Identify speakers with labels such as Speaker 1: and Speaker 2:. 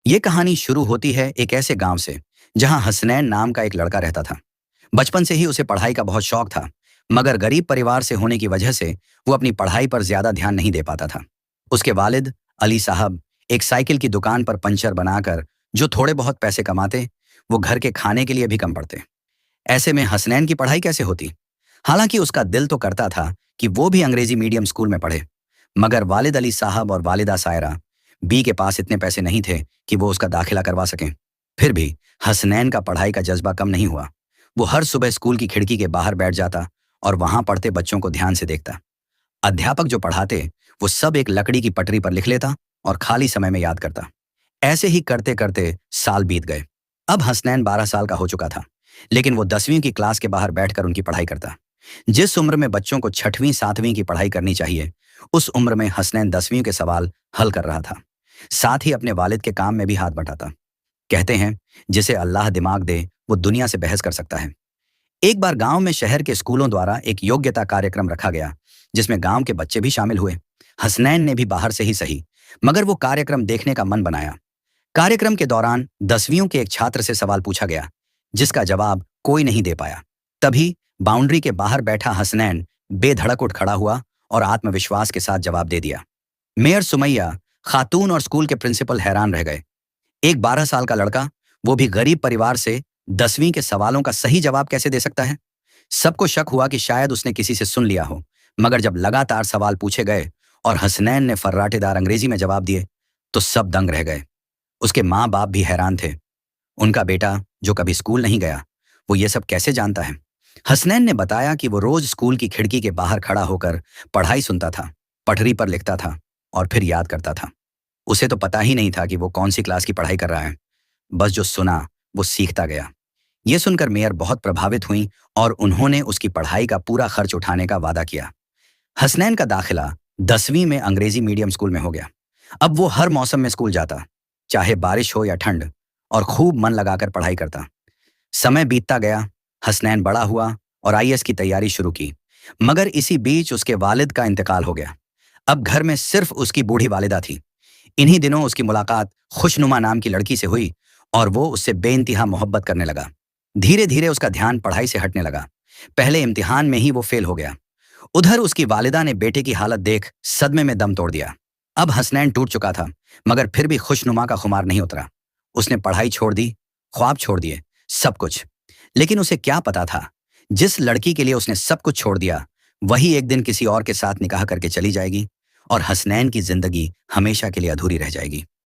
Speaker 1: ये कहानी शुरू होती है एक ऐसे गांव से जहां हसनैन नाम का एक लड़का रहता था। बचपन से ही उसे पढ़ाई का बहुत शौक था, मगर गरीब परिवार से होने की वजह से वो अपनी पढ़ाई पर ज्यादा ध्यान नहीं दे पाता था। उसके वालिद अली साहब एक साइकिल की दुकान पर पंचर बनाकर जो थोड़े बहुत पैसे कमाते, वो घर के खाने के लिए भी कम पड़ते। ऐसे में हसनैन की पढ़ाई कैसे होती? हालांकि उसका दिल तो करता था कि वो भी अंग्रेजी मीडियम स्कूल में पढ़े, मगर वालिद अली साहब और वालिदा सायरा बी के पास इतने पैसे नहीं थे कि वो उसका दाखिला करवा सकें। फिर भी हसनैन का पढ़ाई का जज्बा कम नहीं हुआ। वो हर सुबह स्कूल की खिड़की के बाहर बैठ जाता और वहां पढ़ते बच्चों को ध्यान से देखता। अध्यापक जो पढ़ाते वो सब एक लकड़ी की पटरी पर लिख लेता और खाली समय में याद करता। ऐसे ही करते करते साल बीत गए। अब हसनैन 12 साल का हो चुका था, लेकिन वो 10वीं की क्लास के बाहर बैठकर उनकी पढ़ाई करता। जिस उम्र में बच्चों को 6वीं 7वीं की पढ़ाई करनी चाहिए, उस उम्र में हसनैन 10वीं के सवाल हल कर रहा था। साथ ही अपने वालिद के काम में भी हाथ बटाता। कहते हैं, जिसे अल्लाह दिमाग दे वो दुनिया से बहस कर सकता है। एक बार गांव में शहर के स्कूलों द्वारा एक योग्यता कार्यक्रम रखा गया, जिसमें गांव के बच्चे भी शामिल हुए। हसनैन ने भी बाहर से ही सही, मगर वो कार्यक्रम देखने का मन बनाया। कार्यक्रम के दौरान 10वीं के एक छात्र से सवाल पूछा गया, जिसका जवाब कोई नहीं दे पाया। तभी बाउंड्री के बाहर बैठा हसनैन बेधड़क उठ खड़ा हुआ और आत्मविश्वास के साथ जवाब दे दिया। मेयर सुमैया खातून और स्कूल के प्रिंसिपल हैरान रह गए। एक 12 साल का लड़का, वो भी गरीब परिवार से, 10वीं के सवालों का सही जवाब कैसे दे सकता है? सबको शक हुआ कि शायद उसने किसी से सुन लिया हो, मगर जब लगातार सवाल पूछे गए और हसनैन ने फर्राटेदार अंग्रेजी में जवाब दिए, तो सब दंग रह गए। उसके माँ बाप भी हैरान थे। उनका बेटा जो कभी स्कूल नहीं गया, वो ये सब कैसे जानता है? हसनैन ने बताया कि वो रोज स्कूल की खिड़की के बाहर खड़ा होकर पढ़ाई सुनता था, पटरी पर लिखता था और फिर याद करता था। उसे तो पता ही नहीं था कि वो कौन सी क्लास की पढ़ाई कर रहा है। बस जो सुना वो सीखता गया। ये सुनकर मेयर बहुत प्रभावित हुई और उन्होंने उसकी पढ़ाई का पूरा खर्च उठाने का वादा किया। हसनैन का दाखिला 10वीं में अंग्रेजी मीडियम स्कूल में हो गया। अब वो हर मौसम में स्कूल जाता, चाहे बारिश हो या ठंड, और खूब मन लगाकर पढ़ाई करता। समय बीतता गया, हसनैन बड़ा हुआ और आईएएस की तैयारी शुरू की। मगर इसी बीच उसके वालिद का इंतकाल हो गया। अब घर में सिर्फ उसकी बूढ़ी वालिदा थी। इन्हीं दिनों उसकी मुलाकात खुशनुमा नाम की लड़की से हुई और वो उससे बेइंतहा मोहब्बत करने लगा। धीरे धीरे उसका ध्यान पढ़ाई से हटने लगा। पहले इम्तिहान में ही वो फेल हो गया। उधर उसकी वालिदा ने बेटे की हालत देख सदमे में दम तोड़ दिया। अब हसनैन टूट चुका था, मगर फिर भी खुशनुमा का खुमार नहीं उतरा। उसने पढ़ाई छोड़ दी, ख्वाब छोड़ दिए, सब कुछ। लेकिन उसे क्या पता था, जिस लड़की के लिए उसने सब कुछ छोड़ दिया, वही एक दिन किसी और के साथ निकाह करके चली जाएगी और हसनैन की जिंदगी हमेशा के लिए अधूरी रह जाएगी।